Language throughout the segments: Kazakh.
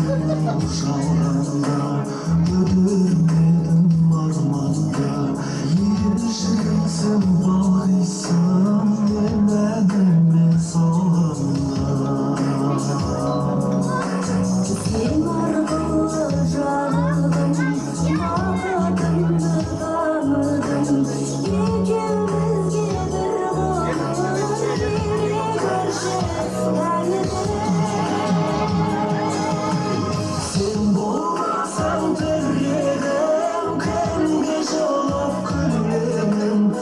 Uşağında götürmedim ormanda. Yeşilsin bağlıysan yemedim mi solunda. Sen arkalı canım, mağdurumda kanıdım. İkimiz gibi olur, biri görüşe Sen bulmasan terlerim, kendime şalap kırarım.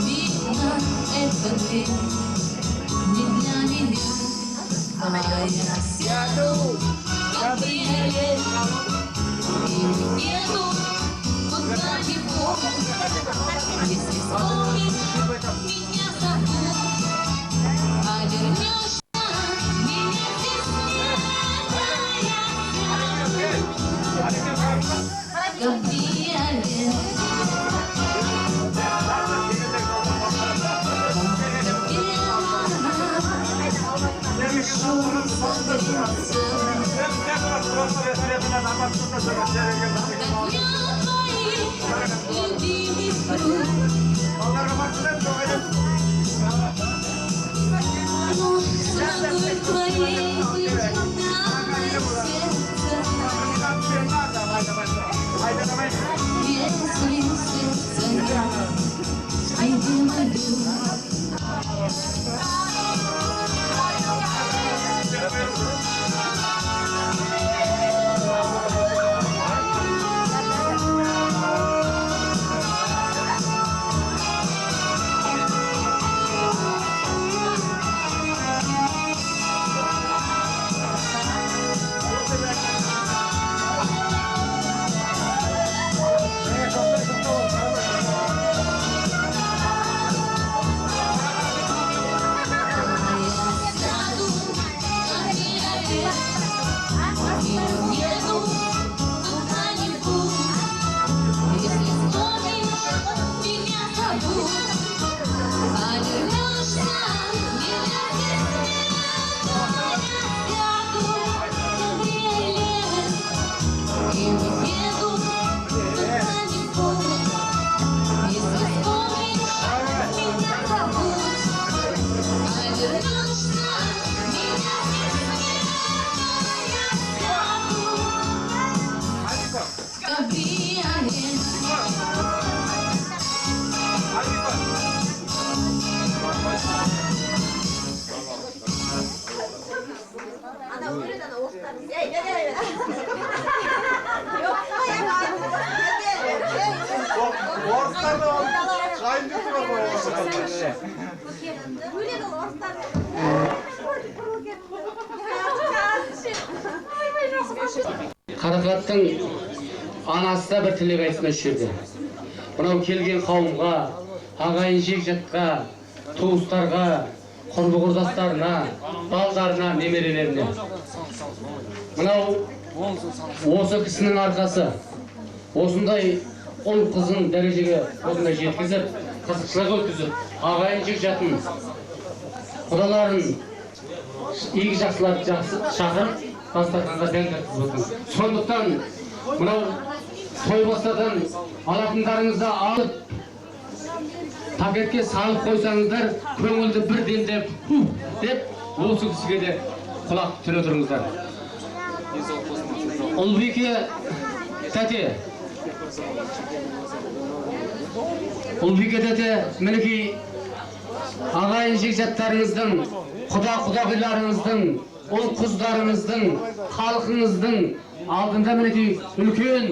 Видно, это ты не для меня, а я сяду в кабриолет и уеду куда-нибудь. Если вспомнишь меня забудь, а вернешься, меня здесь нет, а я сяду в кабриолет. Қарақаттың анасы да бір тілек айтсын осы жерде. Мынау келген қауымға, ағайын жекжатқа, туыстарға, құрбы құрдастарына, балдарына, немерелеріне. Мынау осы кісінің арқасы, осындай ұл қызын дәрежеге осындай жеткізіп, қызықшылық өткізіп, ағайын жекжатын, құдаларын, игі жақсыларды шақырып, дастарханға дәм тартқызып отыр. Сондықтан мынау тойбастардан алатындарыңызды алып, пакетке салып қойсаңыздар, көңілді бір демдеп, деп, осы кісіге де құлақ түре тұрыңыздар. Ұлбике тәте, мінекей ағайын жекжаттарыңыздың, құдағиларыңыздың, ұл қыздарыңыздың, халқыңыздың алдында мінекей үлкен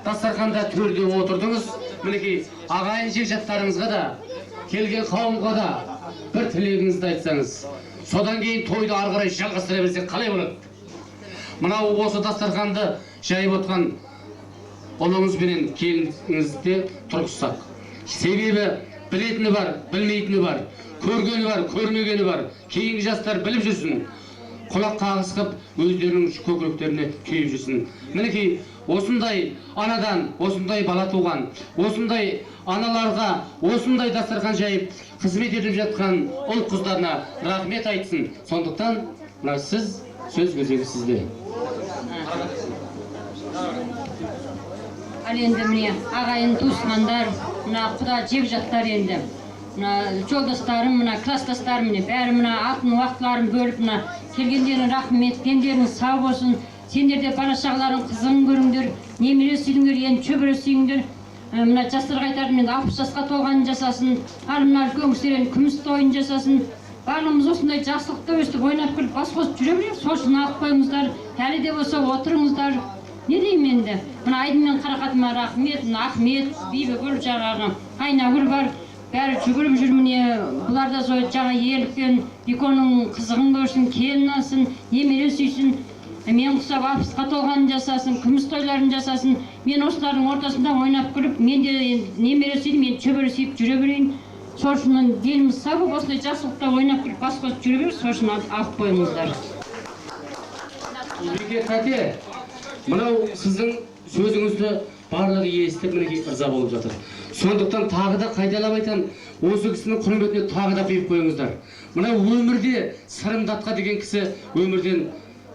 дастарханда төрде отырдыңыз. Мінекей ағайын жекжаттарыңызға да, келген қауымға да бір тілегіңізді айтсаңыз, содан кейін тойды ары қарай жалғастыра берсек қалай болады? Мынау осы дастарханды жайып отқан ұлыңыз бенен келініңізде тұрғызсақ. Себебі білетіні бар, білмейтіні бар, көргені бар, көрмегені бар. Кейінгі жастар біліп жүрсін, құлақ қағыс қып, өздерінің көкіректеріне күйіп жүрсін. Мінекей осындай анадан, осындай бала туған, осындай аналарға, осындай дастархан жайып, қызмет етіп жатқан ұл қыздарына рахмет айтсын. Сондықтан, мына сіз, сөз кезегі сізде. Ал енді міне ағайын туысқандар, мына құда жекжаттар енді. Мына жолдастарым, мына класстастарым, міне бәрі мына алтын уақытларын бөліп, мына келгендерің рахмет, дендерің сау болсын. Сендер де бала шағаларың қызығын көріңдер, немере сүйдіңдер, енді шөбере сүйдіңдер. Мына жастарға айтарым, енді 60 жасқа толғанын жасасын, мына үлкен кісілер күміс тойын жасасын. Барлығымыз осындай жақсылықта өстіп ойнап күліп бас қосып жүре берейік. Сол үшін алып қойыңыздар, әлі де болса отырыңыздар. Не деймін енді? Мына Айдын мен Қарақатыма рахмет, мына Ахмет, Бибігүл жаңағы, Айнагүл бар. Бәрі жүгіріп жүр міне, бұлар да жаңа елікпен Беконың қызығын көрсін, келін алсын, немере сүйсін. Мен құсап алпысқа толғанын жасасын, күміс тойларын жасасын. Мен осылардың ортасында ойнап күліп, мен де немере сүйдім, мен шөбере сүйіп жүре берейін. Сол үшін деліміз сау болып, осылай жақсылықта ойнап күліп, бас қосып жүре берейік, сол үшін алып қойыңыздар. Бекет тәте, мынау сіздің сөзіңізді барлығы естіп мінекей ырза болып жатыр. Сондықтан тағы да қайталап айтам, осы кісінің құрметіне тағы да қойып қойыңыздар. Мына өмірде Сырымдатқа деген кісі өмірден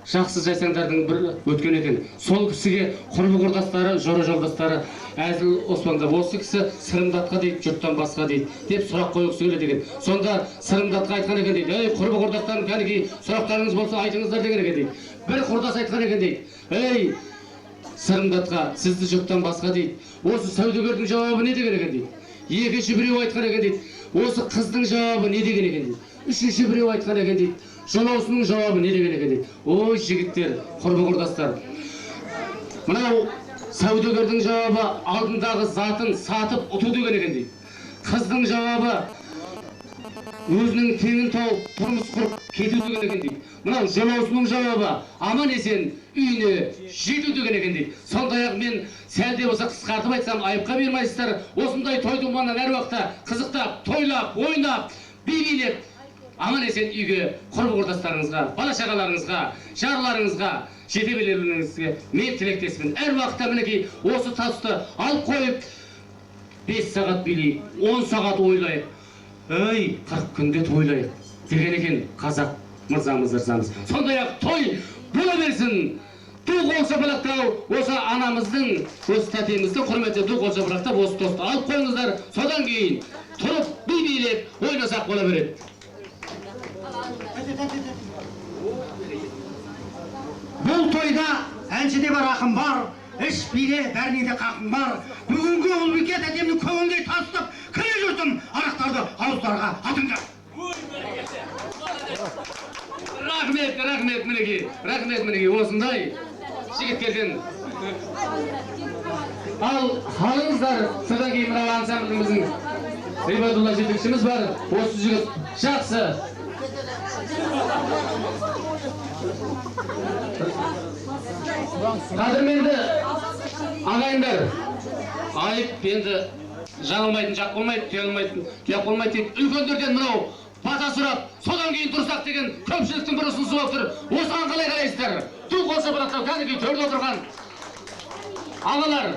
жақсы жайсаңдардың бір өткен екен. Сол кісіге құрбы құрдастары, жора жолдастары Әзіл Оспанда осы кісі Сырымдатқа дейді, жұрттан басқа дейді деп сұрақ қойғысы келеді екен. Сонда Сырымдатқа айтқан екен дейді: "Ей, құрбы құрдастарым, кәнекей сұрақтарыңыз болса айтыңыздар" деген екен дейді. Бір құрдас айтқан екен дейді: "Ей, Сырымдатқа, сізді жұрттан басқа дейді. Осы саудагердің жауабы не деген екен дейді. Екінші біреу айтқан екен дейді: осы қыздың жауабы не деген екен дейді. Үшінші біреу айтқан екен дейді: жолаушының жауабы не деген екен дейді. Ой, жігіттер, құрбы құрдастар. Мынау саудагердің жауабы алдындағы затын сатып ұту деген екен дейді. Қыздың жауабы өзінің теңін тауып тұрмыс құрып кету деген екен дейді. Мынау жолаушының жауабы аман есен үйіне жету деген екен дейді. Сондай-ақ мен сәл де болса қысқартып айтсам айыпқа бермайсыздар. Осындай той думаннан әр уақытта қызықтап, тойлап, ойнап, би билеп аман есен үйге құрбы құрдастарыңызға, бала шағаларыңызға, жарларыңызға жете берулеріңізге мен тілектеспін. Әр уақытта мінекей осы тасты алып қойып 5 сағат билейік, 10 сағат ойлайық. Ей, 40 күнде тойлайық деген екен қазақ мырзамыз, ырзамыз. Сондай-ақ той бола берсін. Ду қолша балақтау, осы анамыздың, осы тәтеміздің құрметі ду қолша балақтап осы тосты алып қойыңыздар. Содан кейін тұрып би билеп ойнасақ бола береді. Бұл тойда әншіде бар ақын бар, іш биде бәріне де қақын бар. Бүгінгі Ұлбике тәтемнің көңілге тастып, кіре жүрсін арақтарды ауыздарға атыңдар. Рахмет мінекей, осындай жігіттерден. Ал қалыңыздар, содан кейін мынау ансамбліміздің Рибадулла жетекшіміз бар. Осы жігіт жақсы. Қадірменді ағайындар, айып енді жаңылмайтын жақ болмайды, тұяқ болмайды дейді. Үлкендерден мынау бата сұрап, содан кейін тұрсақ деген көпшіліктің бір ұсынысы болып тұр. Осыған қалай қарайсыздар? Ду қолша балақтау, кәдімгі төрде отырған ағалар.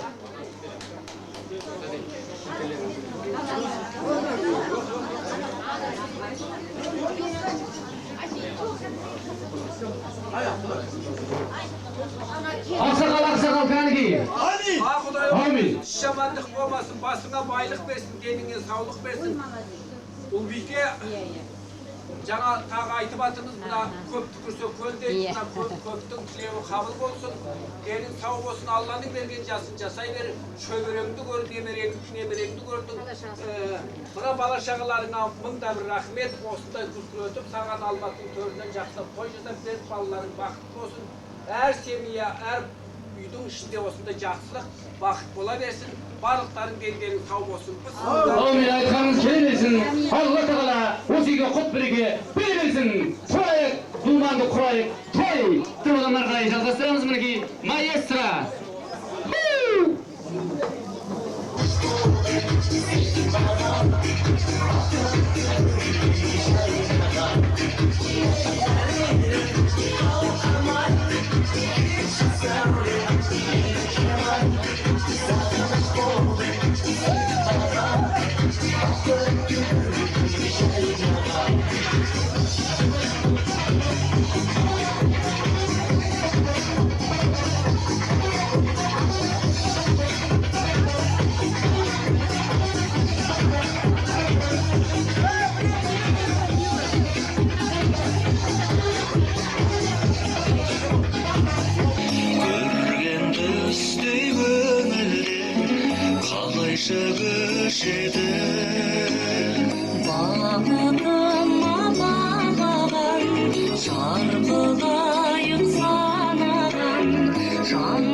Ақсақал кәдімгі. Амин. Шамандық болмасын, басыңа байлық берсін, деніңе саулық берсін. Ұлбике жаңа тағы айтып атыңыз, мына көп түкірсе көл дейді, көптің тілеуі қабыл болсын. Денің сау болсын, Алланың берген жасын жасай бер. Шөбереңді көрдің, немереңді көрдің. Мына бала шағаларыңа мыңда бір рахмет. Осындай күркіретіп, саған Алматының төрінен жақсылап той жасап беріп, балаларың бақытты болсын. Әр семья, әр үйдің ішінде осындай жақсылық, бақыт бола берсін. Барлықтарын дендерің сау болсын. Амин, айтқаныңыз келе берсін. Алла тағала осы үйге құт береке берсін. Құрайық, думанды құрайық. Той, тұрғандар қарай жалғастырамыз мінекей. Маэстро. көшеді Бағытыма бағаған шарқылдайық санаған жан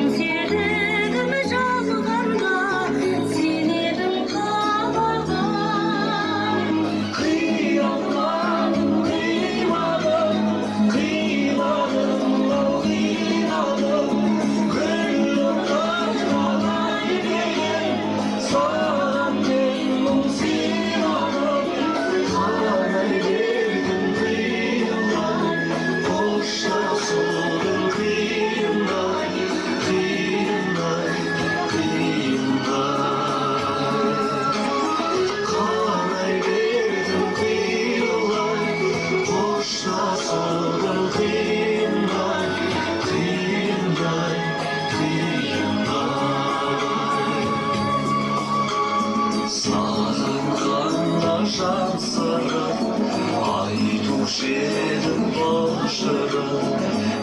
Ay tuş edim başlara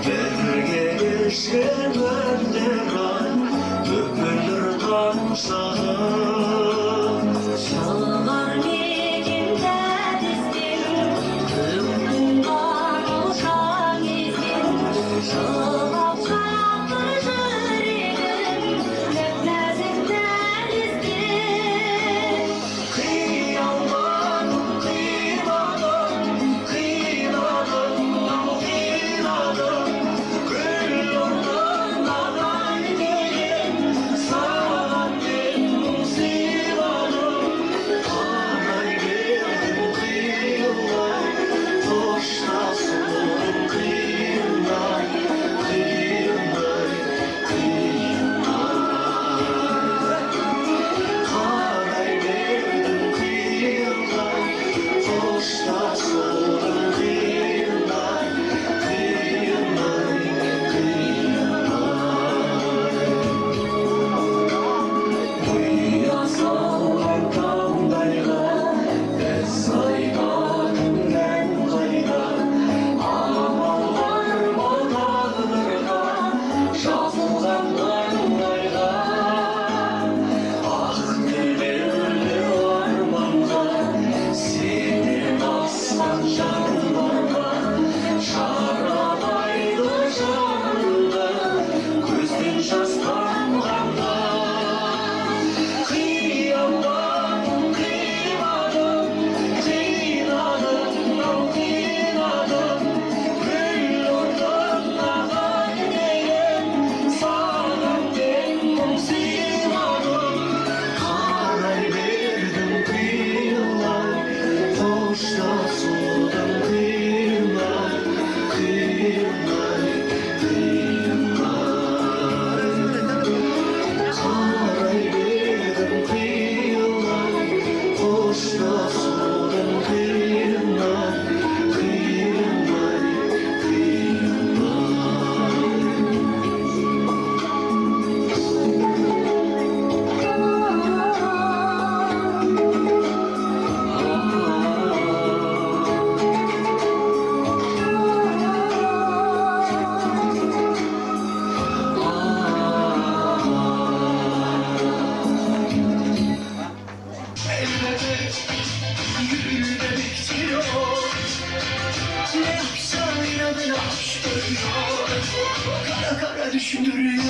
Berge geçemezler Dökülür tamsağa Çalar yerimde dizdim Kımdan uşak izdim Çalap çalapır yüreğim Neflerimden izdim Kıyamadım, kıymadım, kıymadım, kıymadım Gül yolundan gelin, sana gelin sivadım Anay geldim kıyımlar, boşta solum kıyımlar Kıyımlar, kıyımlar Anay geldim kıyımlar, boşta solum kıyımlar Kıyımlar, Uyuyan sallan kandayla Sayganımden kayda Aman varma dağlarga Жазылған аңдайға Ақ dilberді арманға Сенен асқан жан бар ма Жаралайды жанымды Көзден жас тамғанда Қиялдадым, қимадым Қинадым, қинадым Гүл орнаған дейін Саған теңім сыйладым Қарай бердім қиялай Қоштасудың қиялай Қиялай, қиялай Қарай бердім қиялай Қоштасудың қиялай Қиялай, Kara kara düşündürüyor